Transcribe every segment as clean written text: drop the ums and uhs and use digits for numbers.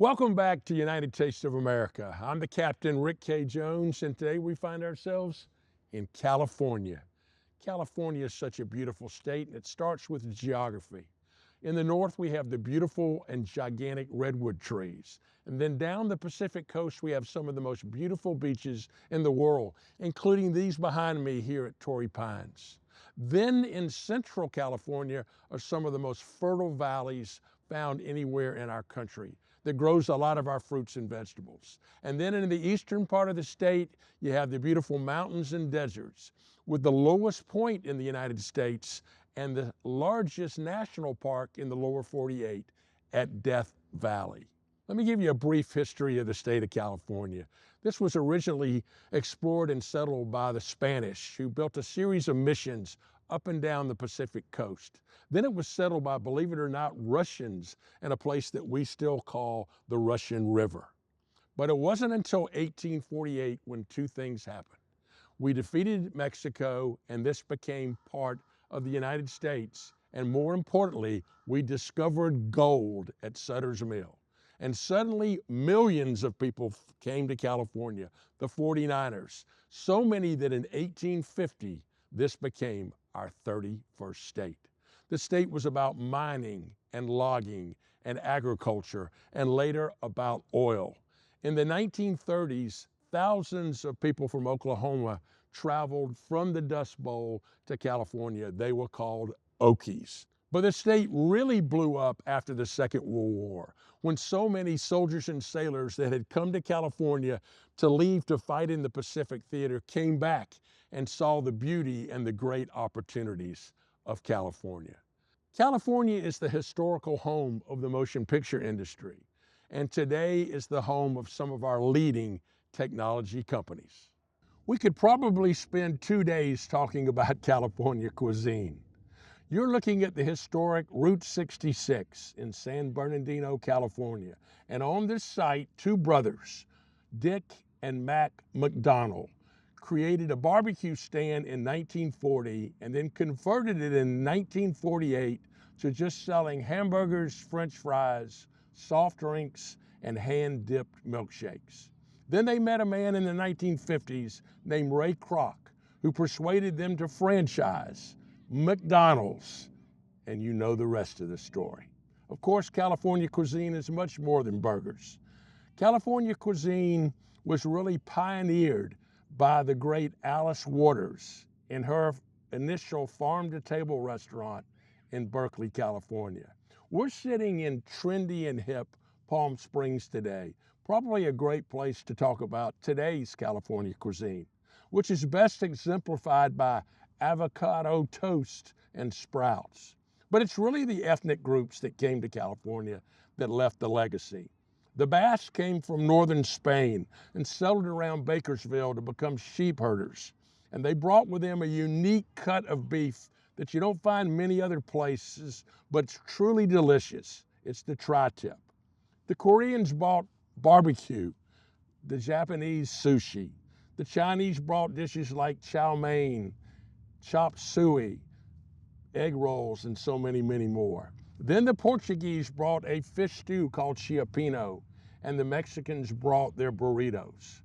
Welcome back to United Taste of America. I'm the Captain, Rick K. Jones, and today we find ourselves in California. California is such a beautiful state, and it starts with geography. In the north, we have the beautiful and gigantic redwood trees. And then down the Pacific coast, we have some of the most beautiful beaches in the world, including these behind me here at Torrey Pines. Then in central California are some of the most fertile valleys found anywhere in our country that grows a lot of our fruits and vegetables. And then in the eastern part of the state, you have the beautiful mountains and deserts with the lowest point in the United States and the largest national park in the lower 48 at Death Valley. Let me give you a brief history of the state of California. This was originally explored and settled by the Spanish, who built a series of missions up and down the Pacific coast. Then it was settled by, believe it or not, Russians in a place that we still call the Russian River. But it wasn't until 1848 when two things happened. We defeated Mexico, and this became part of the United States. And more importantly, we discovered gold at Sutter's Mill. And suddenly millions of people came to California, the 49ers, so many that in 1850, this became our 31st state. The state was about mining and logging and agriculture, and later about oil. In the 1930s, thousands of people from Oklahoma traveled from the Dust Bowl to California. They were called Okies. But the state really blew up after the Second World War, when so many soldiers and sailors that had come to California to leave to fight in the Pacific Theater came back and saw the beauty and the great opportunities of California. California is the historical home of the motion picture industry, and today is the home of some of our leading technology companies. We could probably spend 2 days talking about California cuisine. You're looking at the historic Route 66 in San Bernardino, California. And on this site, two brothers, Dick and Mac McDonald, created a barbecue stand in 1940 and then converted it in 1948 to just selling hamburgers, French fries, soft drinks, and hand-dipped milkshakes. Then they met a man in the 1950s named Ray Kroc, who persuaded them to franchise McDonald's, and you know the rest of the story. Of course, California cuisine is much more than burgers. California cuisine was really pioneered by the great Alice Waters in her initial farm-to-table restaurant in Berkeley, California. We're sitting in trendy and hip Palm Springs today, probably a great place to talk about today's California cuisine, which is best exemplified by avocado toast and sprouts. But it's really the ethnic groups that came to California that left the legacy. The Basques came from northern Spain and settled around Bakersfield to become sheep herders. And they brought with them a unique cut of beef that you don't find many other places, but it's truly delicious. It's the tri-tip. The Koreans brought barbecue, the Japanese sushi. The Chinese brought dishes like chow mein, chop suey, egg rolls, and so many, many more. Then the Portuguese brought a fish stew called chiapino, and the Mexicans brought their burritos.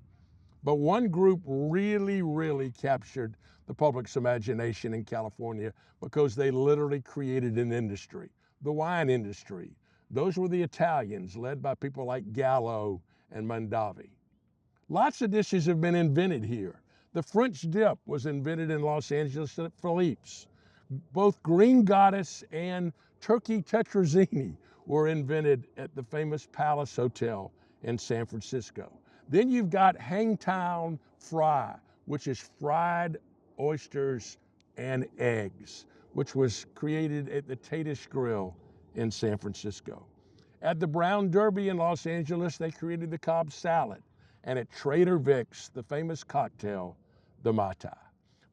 But one group really captured the public's imagination in California because they literally created an industry, the wine industry. Those were the Italians, led by people like Gallo and Mondavi. Lots of dishes have been invented here. The French dip was invented in Los Angeles at Philippe's. Both green goddess and turkey tetrazzini were invented at the famous Palace Hotel in San Francisco. Then you've got Hangtown Fry, which is fried oysters and eggs, which was created at the Tatish Grill in San Francisco. At the Brown Derby in Los Angeles, they created the Cobb salad. And at Trader Vic's, the famous cocktail, the Mai Tai.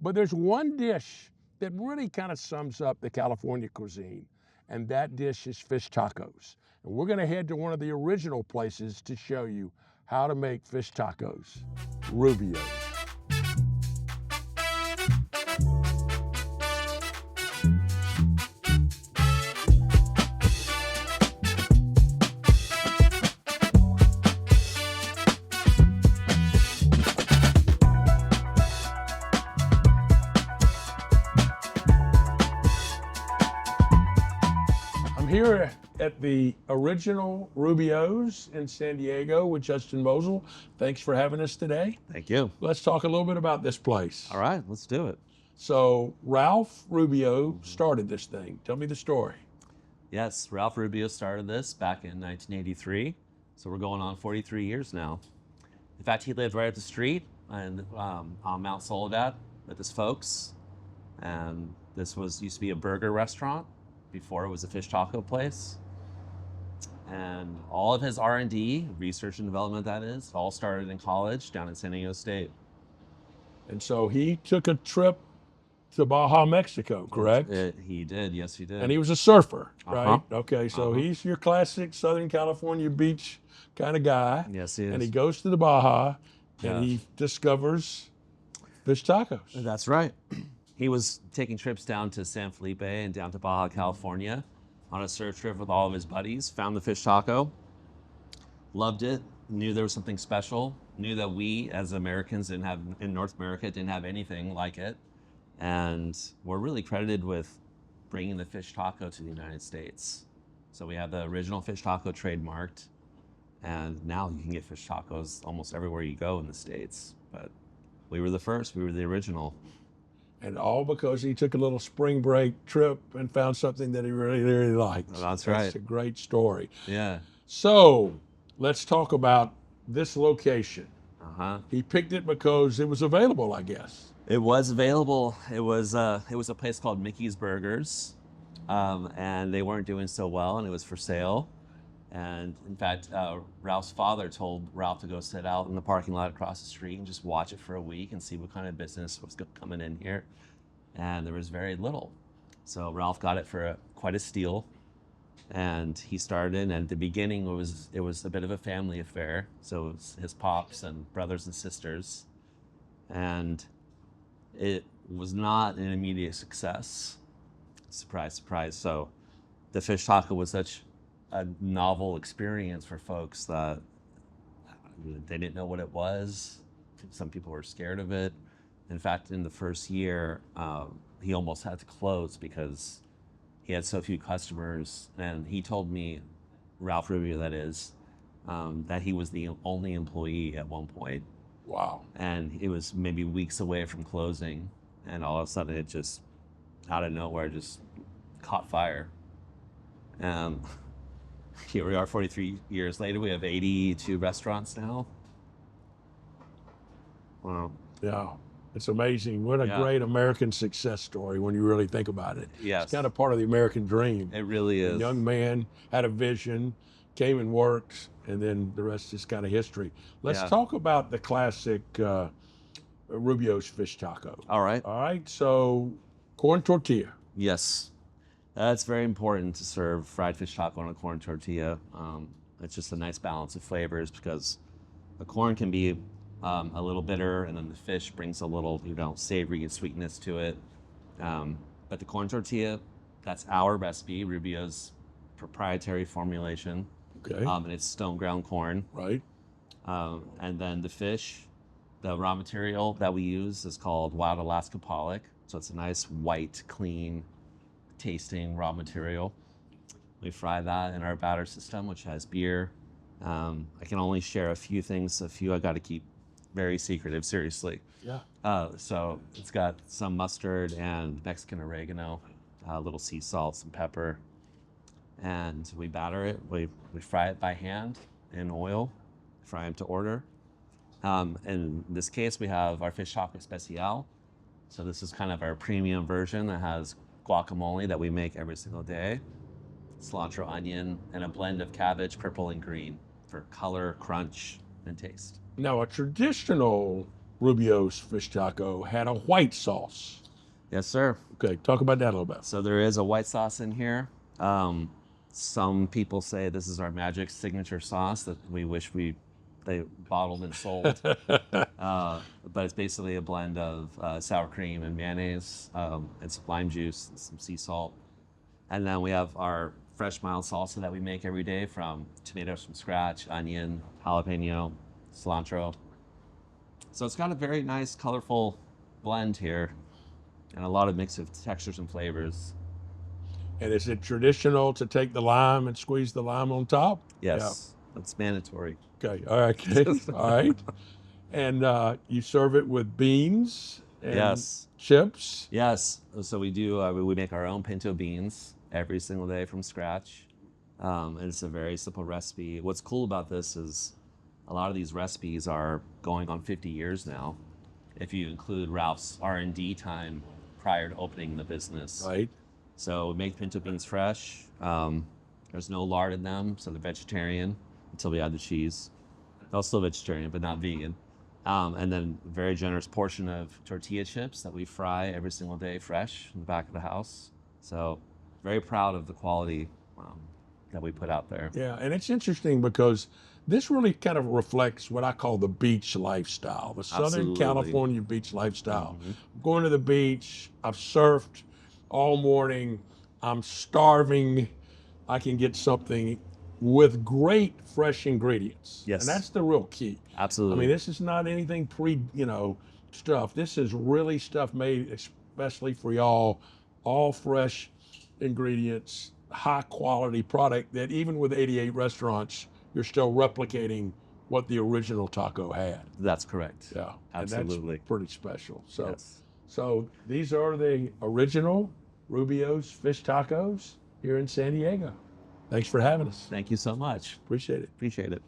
But there's one dish that really kind of sums up the California cuisine, and that dish is fish tacos. And we're gonna head to one of the original places to show you how to make fish tacos, Rubio. at the original Rubio's in San Diego with Justin Mosel. Thanks for having us today. Thank you. Let's talk a little bit about this place. All right, let's do it. So Ralph Rubio started this thing. Tell me the story. Yes, Ralph Rubio started this back in 1983. So we're going on 43 years now. In fact, he lived right up the street on Mount Soledad with his folks. And this used to be a burger restaurant before it was a fish taco place. And all of his R&D, research and development that is, all started in college down in San Diego State. And so he took a trip to Baja, Mexico, correct? He did, yes he did. And he was a surfer, right? Uh-huh. Okay, so he's your classic Southern California beach kind of guy. Yes, he is. And he goes to the Baja Yeah. and he discovers fish tacos. That's right. He was taking trips down to San Felipe and down to Baja, California on a surf trip with all of his buddies, found the fish taco, loved it, knew there was something special, knew that we as Americans in North America didn't have anything like it. And we're really credited with bringing the fish taco to the United States. So we have the original fish taco trademarked, and now you can get fish tacos almost everywhere you go in the States. But we were the first, we were the original. And all because he took a little spring break trip and found something that he really, really liked. That's right. That's a great story. Yeah. So let's talk about this location. Uh-huh. He picked it because it was available, I guess. It was available. It was a place called Mickey's Burgers, and they weren't doing so well, and it was for sale. And in fact, Ralph's father told Ralph to go sit out in the parking lot across the street and just watch it for a week and see what kind of business was coming in here. And there was very little. So Ralph got it for quite a steal, and he started. And at the beginning, it was a bit of a family affair. So it was his pops and brothers and sisters, and it was not an immediate success. Surprise, surprise. So the fish taco was such a novel experience for folks that they didn't know what it was. Some people were scared of it. In fact, in the first year, he almost had to close because he had so few customers. And he told me, Ralph Rubio that is, that he was the only employee at one point. Wow. And it was maybe weeks away from closing, and all of a sudden it just, out of nowhere, just caught fire. And here we are 43 years later, we have 82 restaurants now. Wow. Yeah. It's amazing. What a great American success story when you really think about it. Yes. It's kind of part of the American dream. It really is. A young man had a vision, came and worked, and then the rest is kind of history. Let's talk about the classic Rubio's fish taco. All right. All right. So corn tortilla. Yes. That's very important to serve fried fish taco on a corn tortilla. It's just a nice balance of flavors because the corn can be a little bitter, and then the fish brings a little, savory and sweetness to it. But the corn tortilla, that's our recipe, Rubio's proprietary formulation. Okay. And it's stone ground corn. Right. And then the fish, the raw material that we use is called wild Alaska pollock. So it's a nice white, clean tasting raw material. We fry that in our batter system, which has beer. I can only share a few things. A few I got to keep very secretive, seriously. Yeah. So it's got some mustard and Mexican oregano, a little sea salt, some pepper. And we batter it. We fry it by hand in oil, fry them to order. In this case, we have our fish taco especial. So this is kind of our premium version that has guacamole that we make every single day, cilantro, onion, and a blend of cabbage, purple and green for color, crunch, and taste. Now, a traditional Rubio's fish taco had a white sauce. Yes, sir. Okay, talk about that a little bit. So there is a white sauce in here. Some people say this is our magic signature sauce that we wish they bottled and sold. But it's basically a blend of sour cream and mayonnaise, and some lime juice, and some sea salt. And then we have our fresh mild salsa that we make every day from tomatoes from scratch, onion, jalapeno, cilantro. So it's got a very nice, colorful blend here and a lot of mix of textures and flavors. And is it traditional to take the lime and squeeze the lime on top? Yes, that's mandatory. Yeah. Okay. All right. Okay. All right. And you serve it with beans and Yes, chips. yes. So we do. We make our own pinto beans every single day from scratch, and it's a very simple recipe. What's cool about this is a lot of these recipes are going on 50 years now, if you include Ralph's R&D time prior to opening the business. Right. So we make pinto beans fresh. There's no lard in them, so they're vegetarian until we add the cheese. They're still vegetarian, but not vegan. And then a very generous portion of tortilla chips that we fry every single day fresh in the back of the house. So very proud of the quality that we put out there. Yeah, and it's interesting because this really kind of reflects what I call the beach lifestyle, the Southern Absolutely. California beach lifestyle. Going to the beach, I've surfed all morning, I'm starving, I can get something with great fresh ingredients. Yes. And that's the real key. Absolutely. I mean, this is not anything stuff. This is really stuff made especially for y'all, all fresh ingredients, high quality product that even with 88 restaurants, you're still replicating what the original taco had. That's correct. Yeah. Absolutely. And that's pretty special. So, Yes. so these are the original Rubio's fish tacos here in San Diego. Thanks for having us. Thank you so much. Appreciate it. Appreciate it.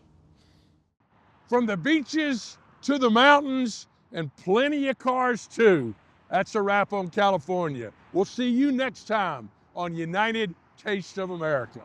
From the beaches to the mountains and plenty of cars too. That's a wrap on California. We'll see you next time on United Taste of America.